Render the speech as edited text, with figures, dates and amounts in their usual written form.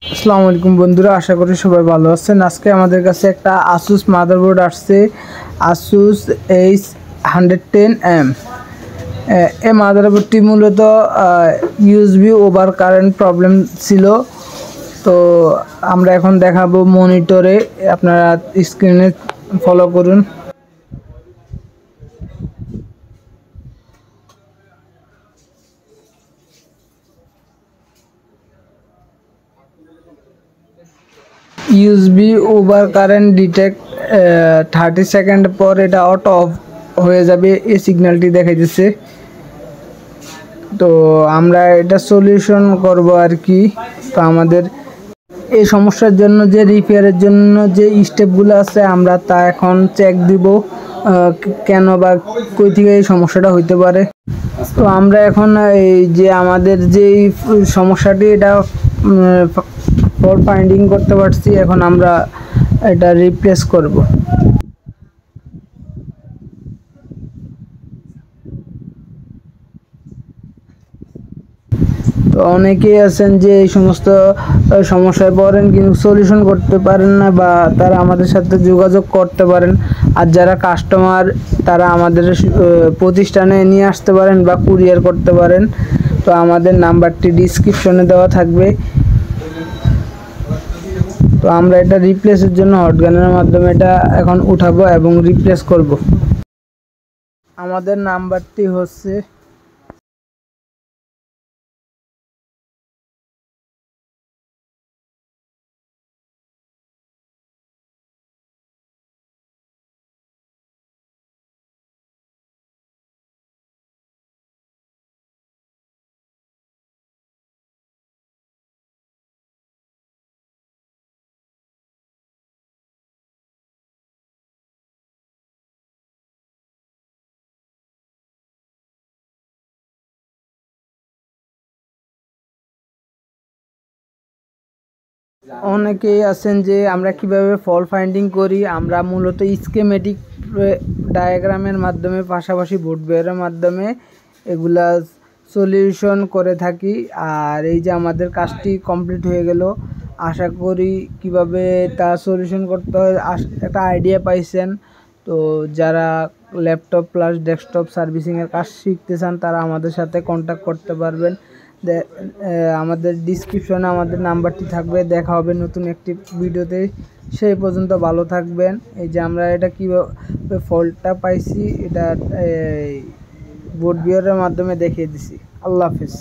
আসসালামু আলাইকুম বন্ধুরা, আশা করি সবাই ভালো আছেন। আজকে আমাদের কাছে একটা আসুস মাদারবোর্ড আসছে, আসুস H110M। এই মাদারবোর্ডটি মূলত ইউএসবি ওভার কারেন্ট প্রবলেম ছিল। তো আমরা এখন দেখাবো মনিটরে, আপনারা স্ক্রিনে ফলো করুন। USB over current detect 30 second পর এটা অটো অফ হয়ে যাবে, এই সিগন্যালটি দেখাইতেছে। তো আমরা এটা সলিউশন করব আর কি। তো আমাদের এই সমস্যার জন্য যে রিপেয়ারের জন্য যে স্টেপগুলো আছে আমরা তা এখন চেক দিব, কেন বা কই থেকে এই সমস্যাটা হইতে পারে। তো আমরা এখন এই যে আমাদের যেই সমস্যাটি এটা ফল্ট ফাইন্ডিং করতে পারছি, এখন আমরা এটা রিপ্লেস করব। তো অনেকেই আছেন যে এই সমস্ত সমস্যায় পড়েন কিন্তু সলিউশন করতে পারেন না, বা তারা আমাদের সাথে যোগাযোগ করতে পারেন। আর যারা কাস্টমার তারা আমাদের প্রতিষ্ঠানে নিয়ে আসতে পারেন বা কুরিয়ার করতে পারেন। তো আমাদের নাম্বারটি ডিসক্রিপশনে দেওয়া থাকবে। তো আমরা এটা রিপ্লেসের জন্য হটগানের মাধ্যমে এটা এখন উঠাবো এবং রিপ্লেস করব। আমাদের নাম্বারটি হচ্ছে অনেকেই আছেন যে আমরা কিভাবে ফল্ট ফাইন্ডিং করি। আমরা মূলত স্কিমেটিক ডায়াগ্রামের মাধ্যমে, পাশাপাশি বোর্ড বেয়ারের মাধ্যমে এগুলা সলিউশন করে থাকি। আর এই যে আমাদের কাজটি কমপ্লিট হয়ে গেল, আশা করি কিভাবে তা সলিউশন করতে হয় একটা আইডিয়া পাইছেন। তো যারা ল্যাপটপ প্লাস ডেস্কটপ সার্ভিসিংয়ের কাজ শিখতে চান তারা আমাদের সাথে কন্ট্যাক্ট করতে পারবেন। আমাদের ডিসক্রিপশনে আমাদের নাম্বারটি থাকবে। দেখা হবে নতুন একটি ভিডিওতে, সেই পর্যন্ত ভালো থাকবেন। এই যে আমরা এটা কীভাবে ফল্টটা পাইছি এটা বোর্ড বিয়ারের মাধ্যমে দেখিয়ে দিছি। আল্লাহ হাফিজ।